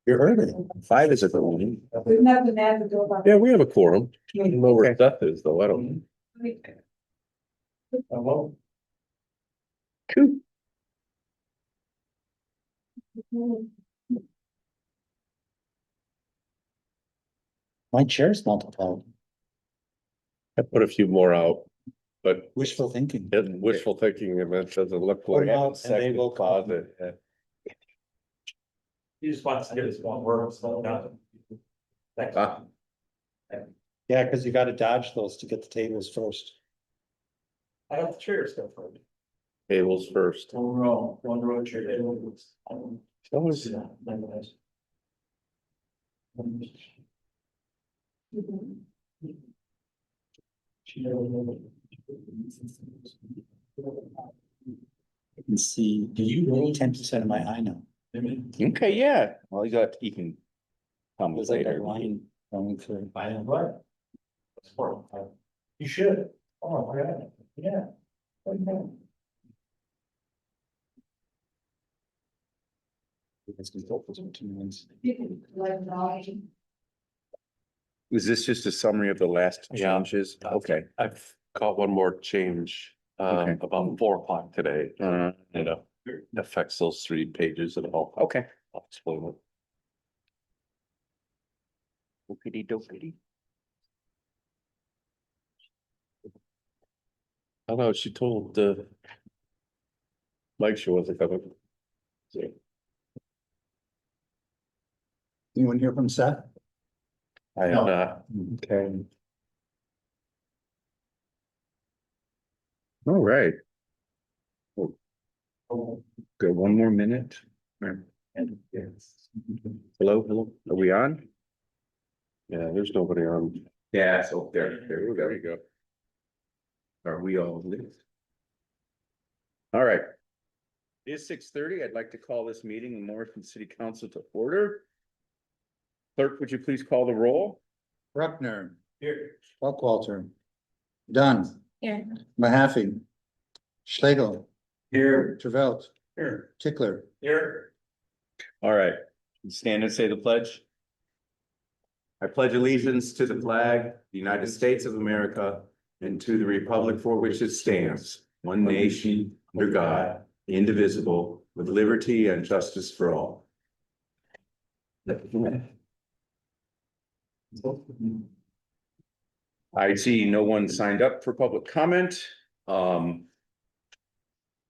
You're early. 5 is a good one. There's nothing bad to do about. Yeah, we have a quorum. I don't know where Seth is though. I don't. Hello. My chair's multiplied. I put a few more out, but Wishful thinking. wishful thinking, and it doesn't look Put like. 'em out and they second will come. closet. He just wants to get his one word, slow down. Thanks. Ah. Yeah, because you gotta dodge those to get the tables first. I got the chairs still for me. Tables first. One row chair. Always- You can see, do you roll 10% of my eye now? Okay, yeah, well, you can. Come There's like a later. line going through. I am right. You should. Oh, yeah. It's been built for 2 months. Was this just a summary of the last Yeah. changes? Okay. I've caught one more change, Okay. about 4 o'clock today. Uh, You know, it affects those 3 pages and all. okay. I'll explain it. Okey dokey. I don't know, she told, Mike she wasn't coming. So, Anyone hear from Seth? I have not. Okay. All right. Good, one more minute. Hello, are we on? Yeah, there's nobody on. Yeah, so there we There go. you go. Are we all lit? All right. It is 6:30. I'd like to call this meeting of Morrison City Council to order. Clerk, would you please call the roll? Bruckner, Here. Buckwalter, Dunn, Here. Mahaffey, Schlegel, Here. Travelt, Here. Tickler. Here. All right, stand and say the pledge. I pledge allegiance to the flag, of the United States of America, and to the republic for which it stands, one nation, under God, indivisible, with liberty and justice for all. I see no one signed up for public comment.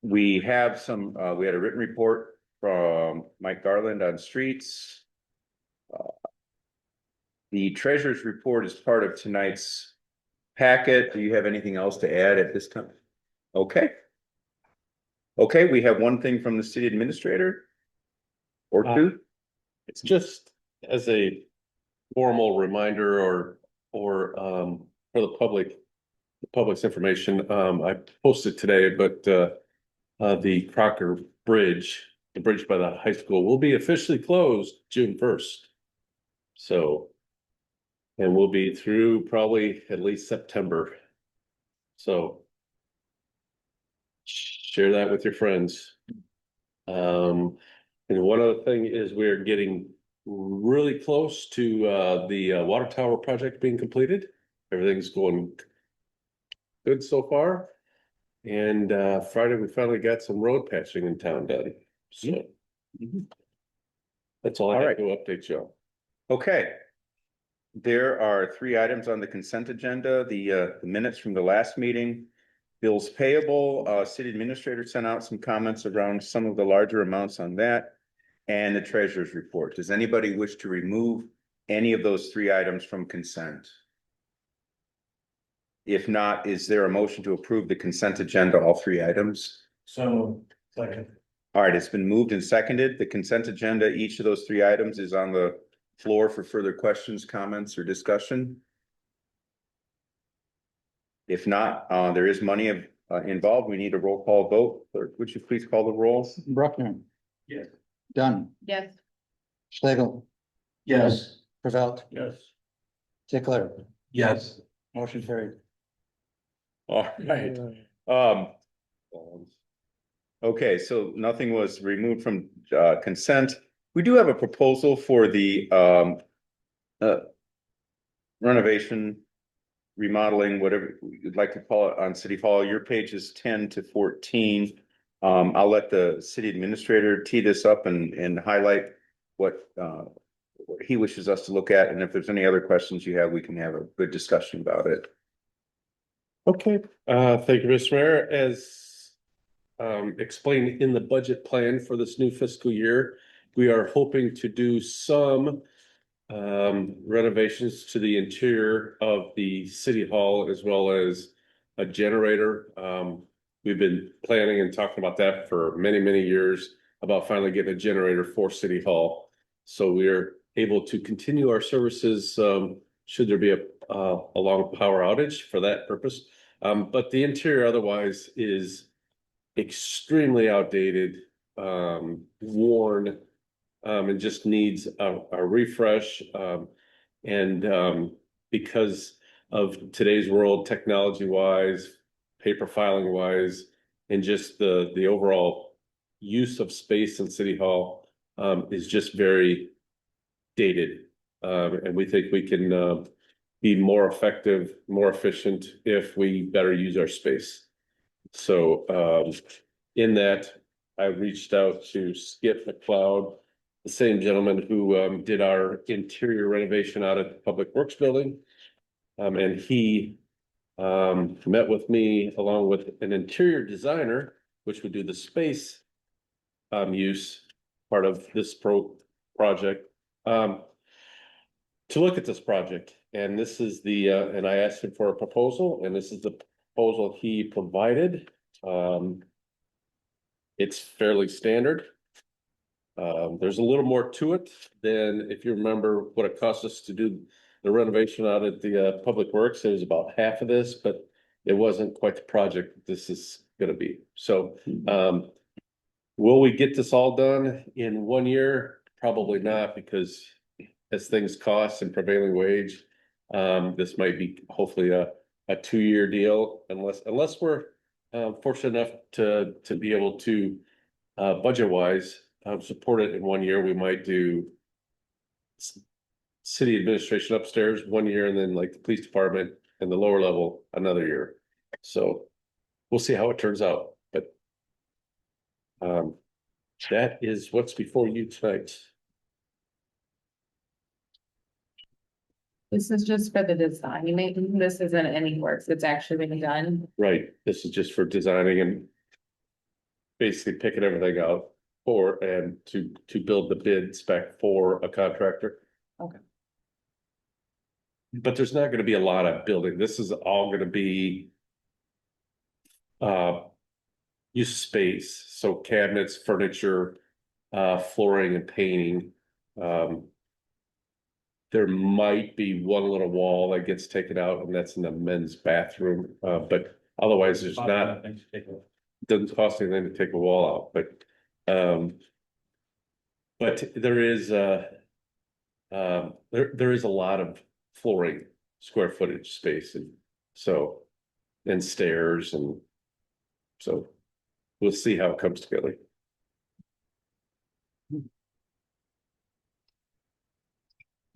We have we had a written report from Mike Garland on streets. The treasurer's report is part of tonight's packet. Do you have anything else to add at this time? Okay. Okay, we have one thing from the city administrator. Or two. It's just as a formal reminder or for the public's information, I posted today, but the Crocker Bridge, the bridge by the high school will be officially closed June 1st. So, and we'll be through probably at least September. So share that with your friends. And one other thing is we're getting really close to the water tower project being completed. Everything's going good so far. And Friday, we finally got some road patching in town done. So that's all I have to update you on. Okay. There are 3 items on the consent agenda, the minutes from the last meeting. Bills payable, city administrator sent out some comments around some of the larger amounts on that. And the treasurer's report. Does anybody wish to remove any of those 3 items from consent? If not, is there a motion to approve the consent agenda, all 3 items? So, second. All right, it's been moved and seconded. The consent agenda, each of those 3 items is on the floor for further questions, comments, or discussion. If not, there is money involved. We need a roll call vote. Clerk, would you please call the roll? Bruckner. Yes. Dunn, Yes. Schlegel, Yes. Travelt, Yes. Tickler. Yes. Motion carried. All right. Okay, so nothing was removed from consent. We do have a proposal for the renovation, remodeling, whatever you'd like to call it, on City Hall. Your pages 10 to 14. I'll let the city administrator tee this up and highlight what he wishes us to look at. And if there's any other questions you have, we can have a good discussion about it. Okay, thank you, Mr. Mayor. As explained in the budget plan for this new fiscal year, we are hoping to do some renovations to the interior of the city hall as well as a generator. We've been planning and talking about that for many, many years about finally getting a generator for City Hall. So we're able to continue our services should there be a long power outage for that purpose. But the interior otherwise is extremely outdated, worn, and just needs a refresh. Because of today's world, technology wise, paper filing wise, and just the overall use of space in City Hall is just very dated. And we think we can be more effective, more efficient if we better use our space. So in that, I reached out to Skip McLeod, the same gentleman who did our interior renovation out at the Public Works Building. And he met with me along with an interior designer, which would do the space use part of this project, to look at this project. And this is the and I asked him for a proposal, and this is the proposal he provided. It's fairly standard. There's a little more to it than, if you remember what it cost us to do the renovation out at the Public Works. It was about half of this, but it wasn't quite the project this is going to be. So will we get this all done in 1 year? Probably not, because as things cost and prevailing wage, this might be hopefully a 2-year deal, unless we're fortunate enough to be able to budget wise support it in 1 year. We might do city administration upstairs 1 year, and then like the police department and the lower level another year. So we'll see how it turns out, but that is what's before you tonight. This is just for the design. This isn't any works. It's actually been done. Right, this is just for designing and basically picking everything out for and to build the bid spec for a contractor. Okay. But there's not gonna be a lot of building. This is all gonna be use of space, so cabinets, furniture, flooring and painting. There might be one little wall that gets taken out, and that's in the men's bathroom, but otherwise there's not, doesn't cost anything to take a wall out, but there is there is a lot of flooring square footage space, and so, and stairs, and so we'll see how it comes together.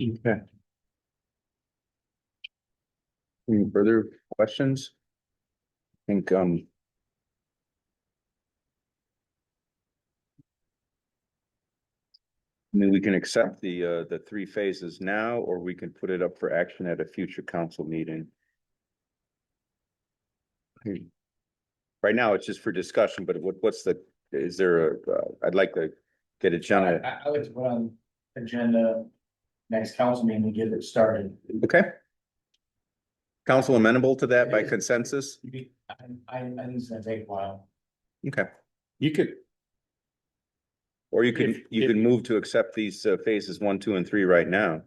Okay. Any further questions? I think, I mean, we can accept the 3 phases now, or we can put it up for action at a future council meeting. Right now, it's just for discussion, but what's is there I'd like to get a general. I like to put on agenda next council meeting to get it started. Okay. Council amenable to that by consensus? I think it's gonna take a while. Okay. You could, Or you can, If- you if- can move to accept these phases 1, 2, and 3 right now.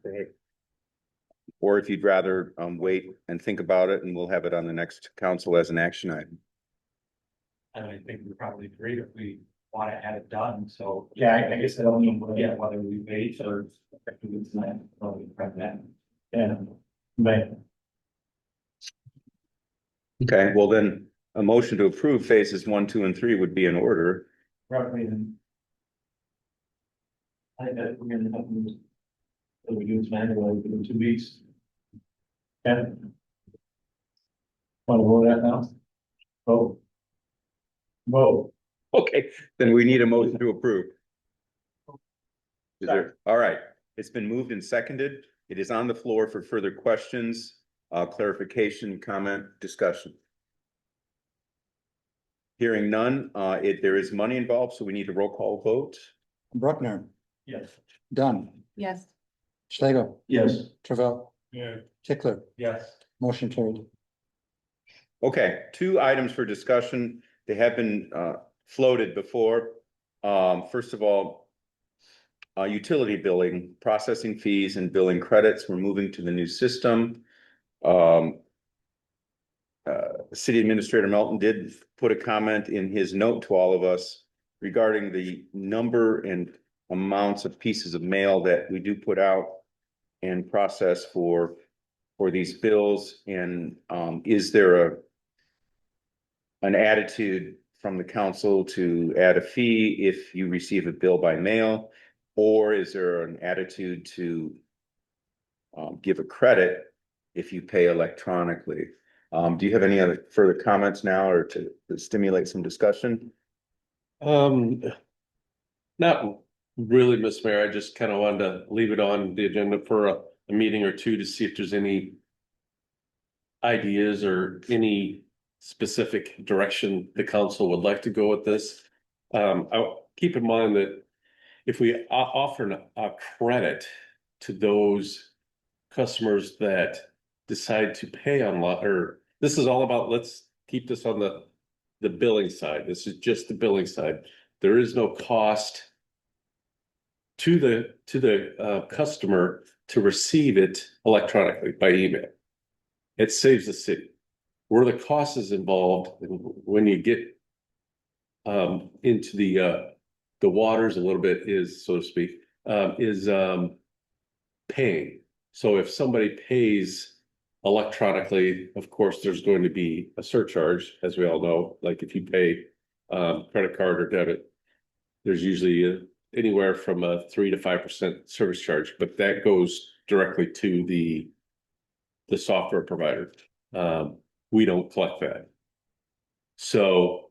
Or if you'd rather wait and think about it, and we'll have it on the next council as an action item. And I think we're probably great if we want to have it done, so. Yeah, I guess I don't mean, whether we wait or. Yeah, but. Okay, well then, a motion to approve phases 1, 2, and 3 would be in order. Roughly then. I think that we're gonna have to. We do this manually in 2 weeks. Yeah. Want to vote that now? Vote. Vote. Okay, then we need a motion to approve. Is there, all right, it's been moved and seconded. It is on the floor for further questions, clarification, comment, discussion. Hearing none, there is money involved, so we need a roll call vote. Bruckner, Yes. Dunn, Yes. Schlegel, Yes. Travell, Yeah. Tickler, Yes. motion carried. Okay, 2 items for discussion. They have been floated before. First of all, utility billing, processing fees and billing credits. We're moving to the new system. City Administrator Melton did put a comment in his note to all of us regarding the number and amounts of pieces of mail that we do put out and process for these bills. And is there an attitude from the council to add a fee if you receive a bill by mail? Or is there an attitude to give a credit if you pay electronically? Do you have any other further comments now or to stimulate some discussion? Not really, Miss Mayor. I just kind of wanted to leave it on the agenda for a meeting or two to see if there's any ideas or any specific direction the council would like to go with this. I'll keep in mind that if we offer a credit to those customers that decide to pay online, or this is all about, let's keep this on the billing side. This is just the billing side. There is no cost to the customer to receive it electronically by email. It saves the city. Where the cost is involved when you get into the waters a little bit is, so to speak, is paying. So if somebody pays electronically, of course, there's going to be a surcharge, as we all know. Like if you pay credit card or debit, there's usually anywhere from a 3 to 5% service charge, but that goes directly to the software provider. We don't collect that. So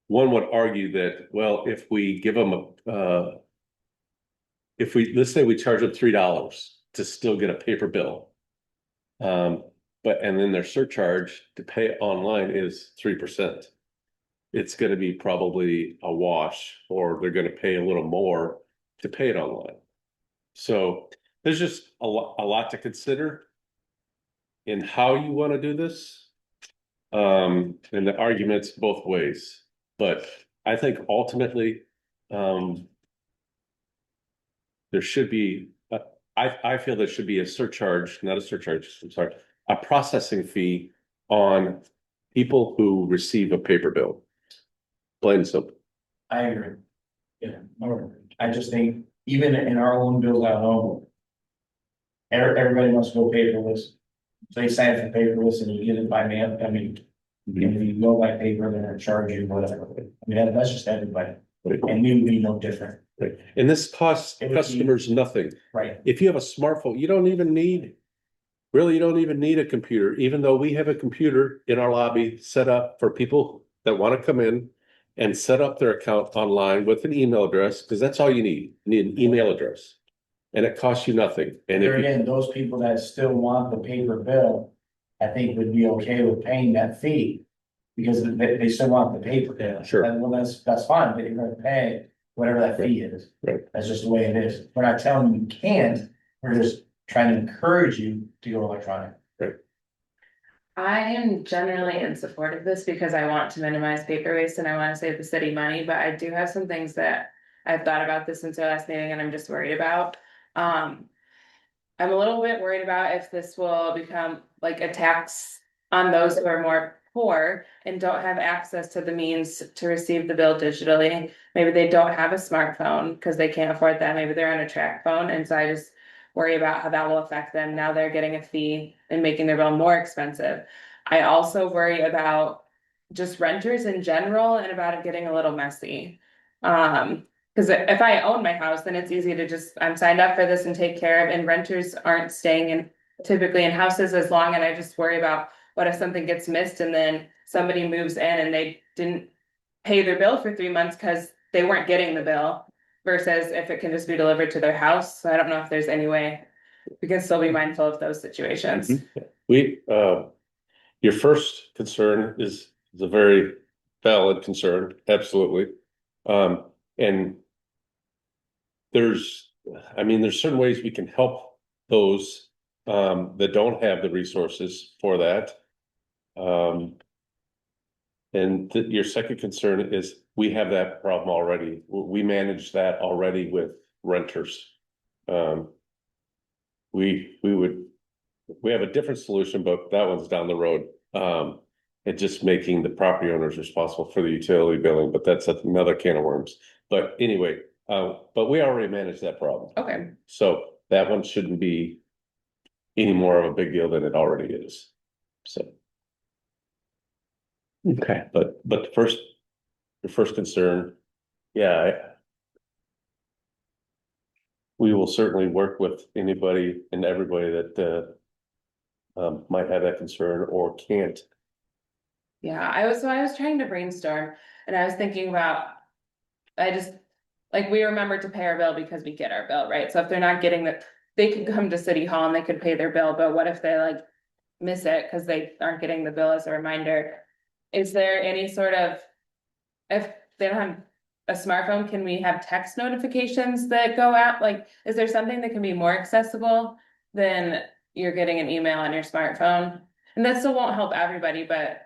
one would argue that, well, if we give them let's say we charge them $3 to still get a paper bill. And then their surcharge to pay online is 3%. It's going to be probably a wash, or they're going to pay a little more to pay it online. So there's just a lot to consider in how you want to do this. And the arguments both ways, but I think ultimately, there should be, I feel there should be a surcharge, not a surcharge, I'm sorry, a processing fee on people who receive a paper bill. Plain and simple. I agree. Yeah, I just think even in our own bills at home. Everybody wants to go paperless. So you sign up for paperless and you get it by mail. I mean, if you go by paper, they're gonna charge you whatever. I mean, that's just everybody. And we would be no different, Right. And this costs It would be- customers nothing. right? If you have a smartphone, you don't even need a computer, even though we have a computer in our lobby set up for people that want to come in and set up their account online with an email address, because that's all you need. You need an email address. And it costs you nothing. And There if you, again, those people that still want the paper bill, I think would be okay with paying that fee. Because they still want the paper bill. Sure. And well, that's fine, but you're gonna pay whatever that fee is. Right. That's just the way it is. We're not telling you can't, we're just trying to encourage you to go electronic. I am generally in support of this because I want to minimize paper waste and I want to save the city money, but I do have some things that I've thought about this since our last meeting and I'm just worried about. I'm a little bit worried about if this will become like a tax on those who are more poor and don't have access to the means to receive the bill digitally. Maybe they don't have a smartphone because they can't afford that. Maybe they're on a track phone. And so I just worry about how that will affect them. Now they're getting a fee and making their bill more expensive. I also worry about just renters in general and about it getting a little messy. Because Cause if I own my house, then it's easy to just, I'm signed up for this and take care of, and renters aren't staying in typically in houses as long, and I just worry about what if something gets missed and then somebody moves in and they didn't pay their bill for 3 months because they weren't getting the bill versus if it can just be delivered to their house. So I don't know if there's any way we can still be mindful of those situations. We, your first concern is a very valid concern, absolutely. And there's certain ways we can help those that don't have the resources for that. And your second concern is we have that problem already. We manage that already with renters. We have a different solution, but that one's down the road. And just making the property owners responsible for the utility billing, but that's another can of worms. But anyway, but we already managed that problem. Okay, So that one shouldn't be any more of a big deal than it already is. So. Okay, but the first concern, yeah. We will certainly work with anybody and everybody that might have that concern or can't. yeah, I was trying to brainstorm and I was thinking about, like, we remember to pay our bill because we get our bill, right? So if they're not getting that, they could come to City Hall and they could pay their bill, but what if they like miss it because they aren't getting the bill as a reminder? Is there any sort of, if they don't have a smartphone, can we have text notifications that go out? Like, is there something that can be more accessible than you're getting an email on your smartphone? And that still won't help everybody, but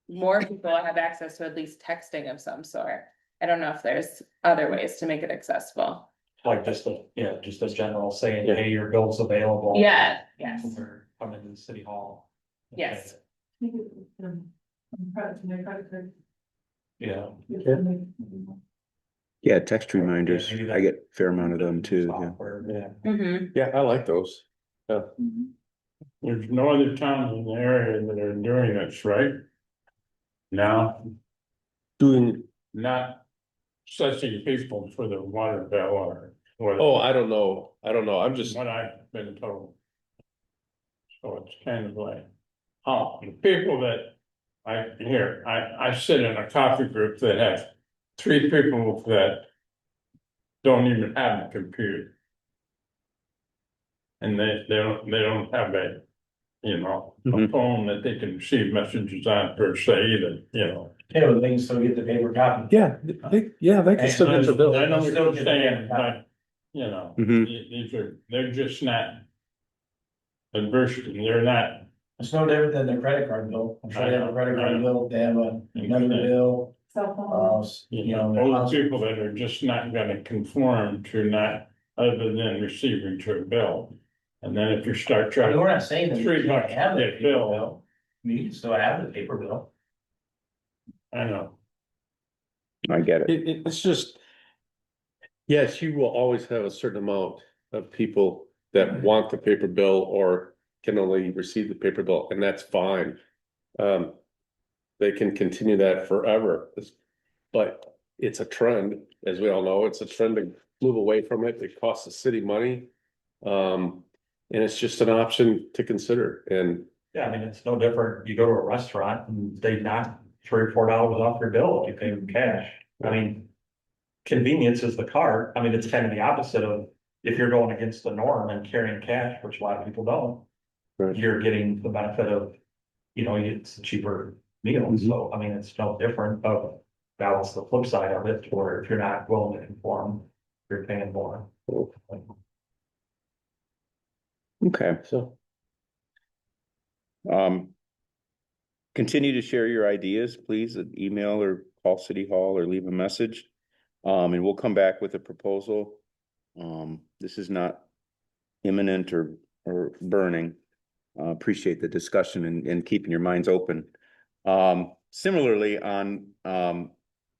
more people have access to at least texting of some sort. I don't know if there's other ways to make it accessible. Like just just a general saying, Yeah. hey, your bill's available. Yeah, yes, Or come into the city hall. yes. Yeah. Yeah, text reminders. maybe that- I get a fair amount of them too. Yeah. Software. Yeah, Mm-hmm. yeah, I like those. There's no other towns in the area that are doing this, right? Now, Doing, not assessing people for the water bill or oh, I don't know. I'm just, what I've been told. So it's kind of like, oh, the people that I sit in a coffee group that has 3 people that don't even have a computer. And they don't have a, a Mhm. phone that they can receive messages on per se either, Yeah, but they can still get the paper copy. yeah, they can still get their bill. I know what Still you're get saying, the- but, Mhm. they're just not adverse, they're not, It's no different than their credit card bill. I'm sure they have a credit card bill, they have another bill, Cell phone. their old house- people that are just not gonna conform to not, other than receiving to a bill. And then if you start I mean, charging, we're not saying that you $3 can't have the yeah, paper bill. bill. I mean, you can still have the paper bill. I know, I get it. It's just, yes, you will always have a certain amount of people that want the paper bill or can only receive the paper bill, and that's fine. They can continue that forever, but it's a trend, as we all know, it's a trend to move away from it. It costs the city money. And it's just an option to consider, and Yeah, I mean, it's no different. You go to a restaurant and they knock $3 or $4 off your bill if you pay them cash. I mean, convenience is the card. I mean, it's kind of the opposite of if you're going against the norm and carrying cash, which a lot of people don't. Right. You're getting the benefit of, it's a cheaper meal. Mhm. So, I mean, it's no different, but that's the flip side of it, where if you're not willing to conform, you're paying more. Okay. so. Continue to share your ideas, please, email or call City Hall or leave a message. And we'll come back with a proposal. This is not imminent or burning. Appreciate the discussion and keeping your minds open. Similarly on,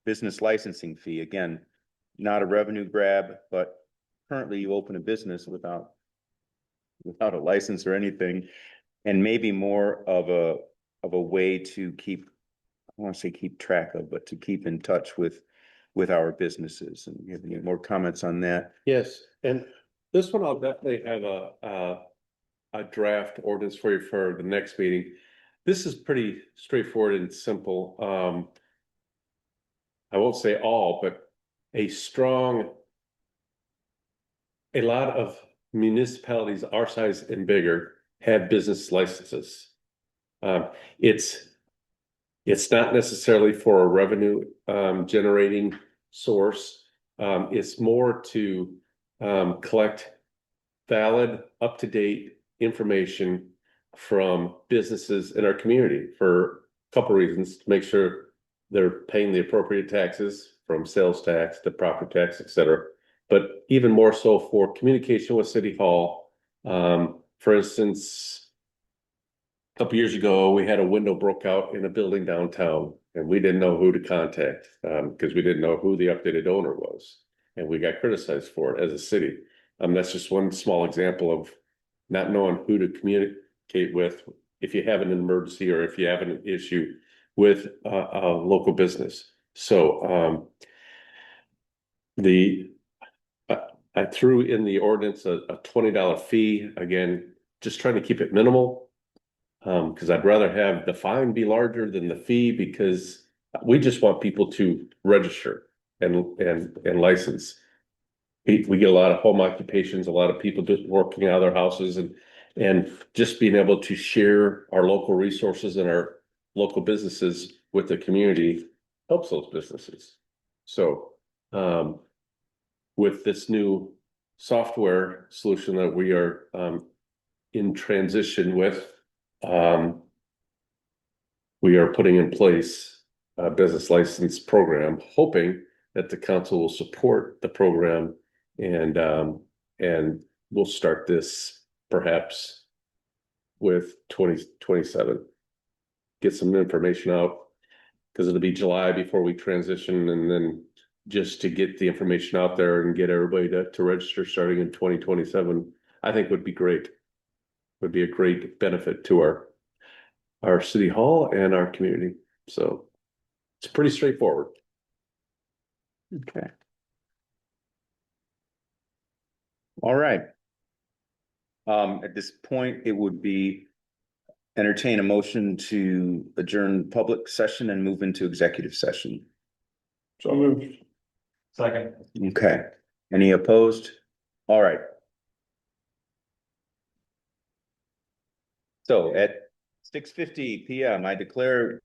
business licensing fee, again, not a revenue grab, but currently you open a business without a license or anything, and maybe more of a way to keep, I want to say keep track of, but to keep in touch with with our businesses. And you have any more comments on that? Yes, and this one I'll definitely have a draft ordinance for you for the next meeting. This is pretty straightforward and simple. I won't say all, but a lot of municipalities our size and bigger have business licenses. It's not necessarily for a revenue generating source. It's more to collect valid, up-to-date information from businesses in our community for a couple reasons: to make sure they're paying the appropriate taxes, from sales tax to property tax, et cetera. But even more so for communication with City Hall. For instance, a couple years ago, we had a window broke out in a building downtown, and we didn't know who to contact because we didn't know who the updated owner was, and we got criticized for it as a city. That's just one small example of not knowing who to communicate with if you have an emergency or if you have an issue with a local business. So I threw in the ordinance a $20 fee, again, just trying to keep it minimal. Because I'd rather have the fine be larger than the fee, because we just want people to register and license. We get a lot of home occupations, a lot of people just working out of their houses, and just being able to share our local resources and our local businesses with the community helps those businesses. So with this new software solution that we are in transition with, we are putting in place a business license program, hoping that the council will support the program, and we'll start this perhaps with 2027. Get some information out, because it'll be July before we transition, and then just to get the information out there and get everybody to register starting in 2027, I think would be great. Would be a great benefit to our city hall and our community. So it's pretty straightforward. Okay. All right. At this point, it would be entertain a motion to adjourn public session and move into executive session. So moved. Second. Okay. Any opposed? All right. So at 6:50 PM, I declare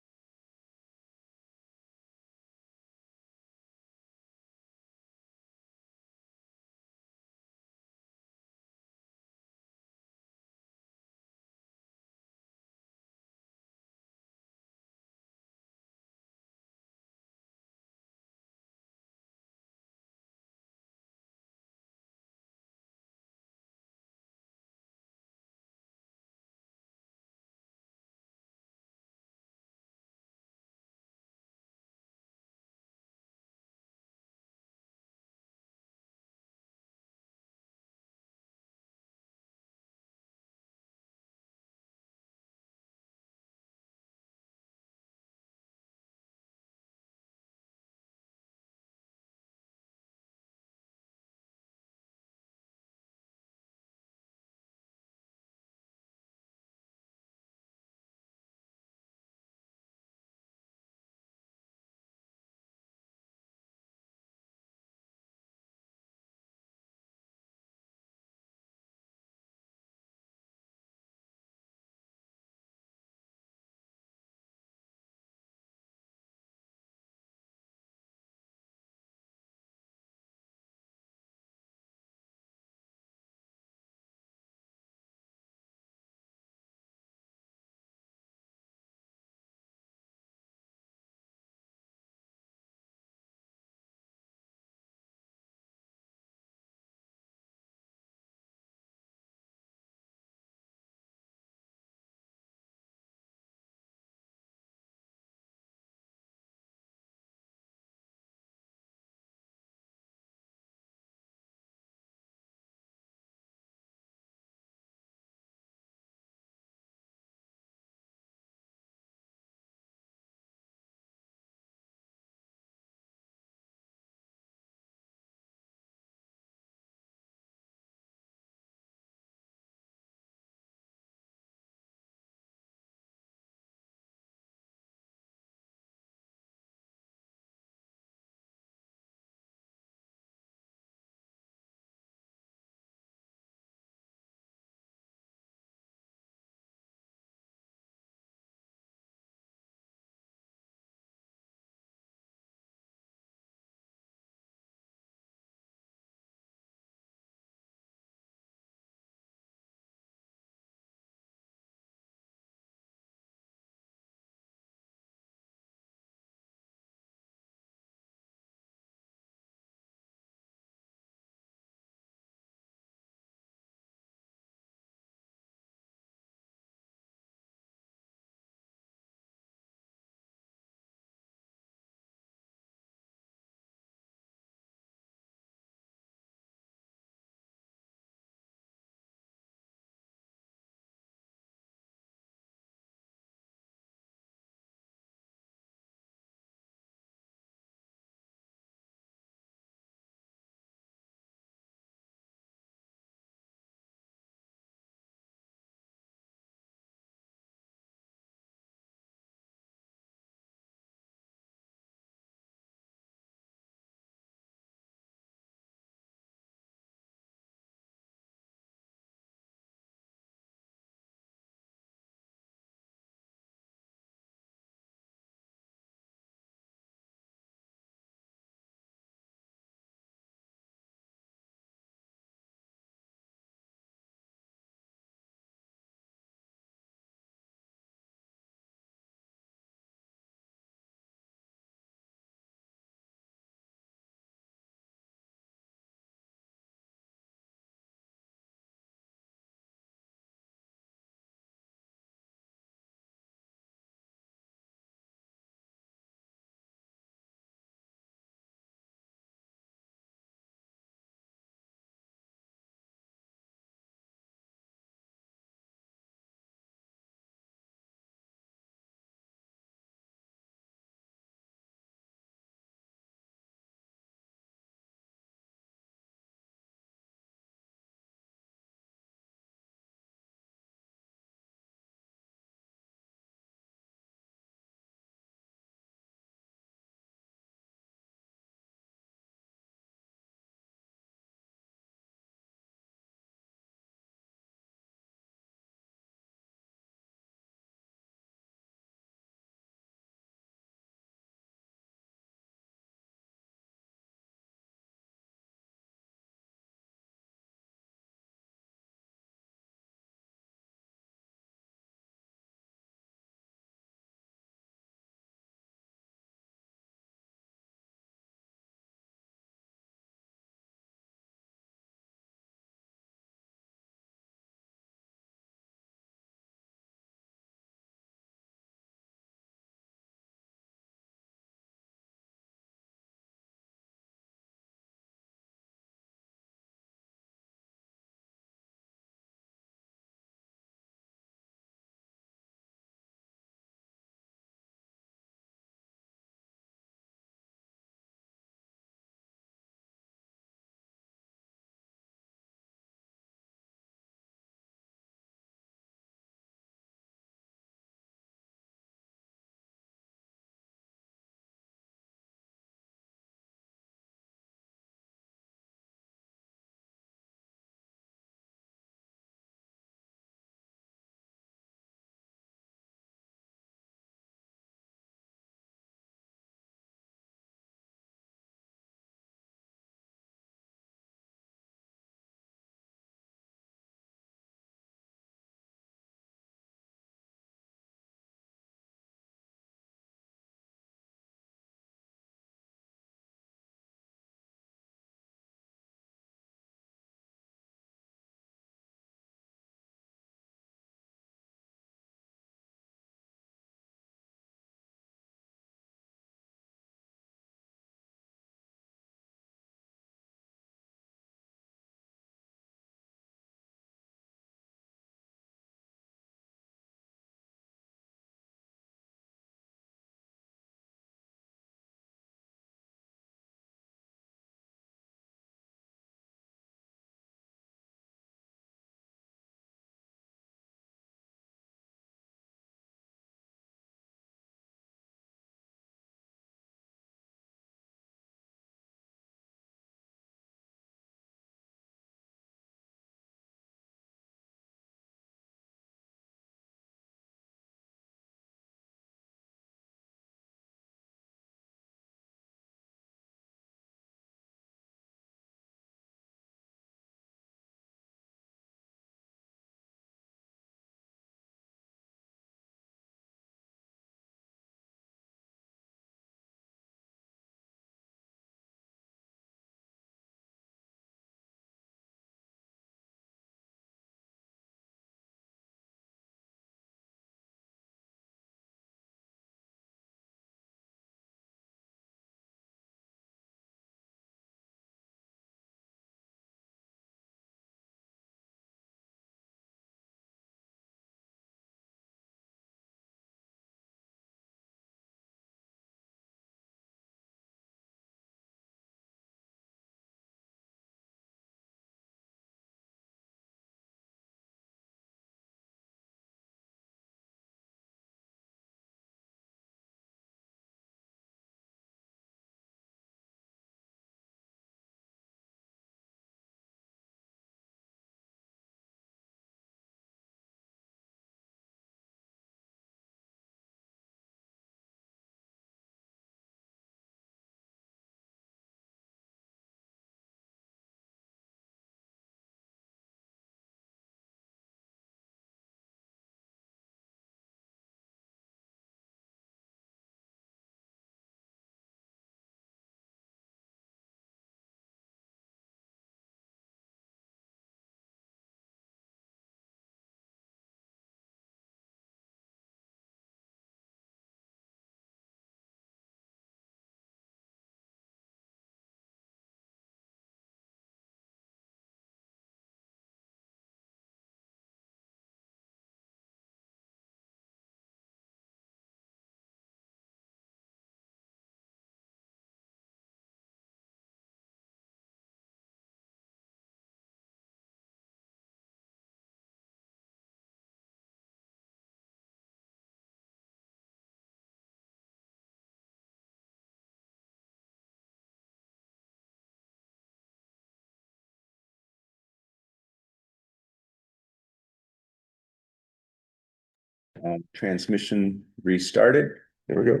Transmission restarted. There we go.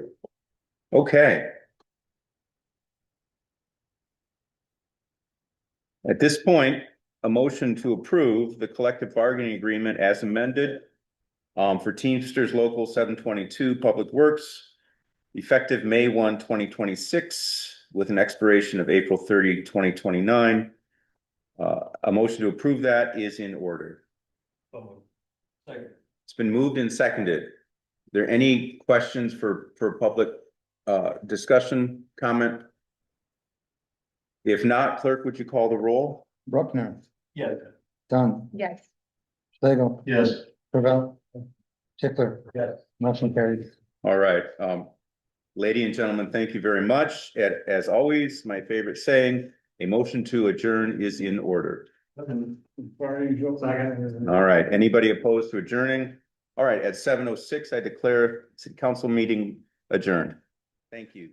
Okay. At this point, a motion to approve the collective bargaining agreement as amended for Teamsters Local 722 Public Works, effective May 1, 2026, with an expiration of April 30, 2029. A motion to approve that is in order. Second. It's been moved and seconded. Are there any questions for public discussion, comment? If not, clerk, would you call the roll? Bruckner, Yeah. Dunn, Yes. Slagle, Yes. Gravel, Tickler. Yes. Motion carried. All right, lady and gentlemen, thank you very much. As always, my favorite saying, a motion to adjourn is in order. Second. All right, anybody opposed to adjourning? All right, at 7:06, I declare city council meeting adjourned. Thank you.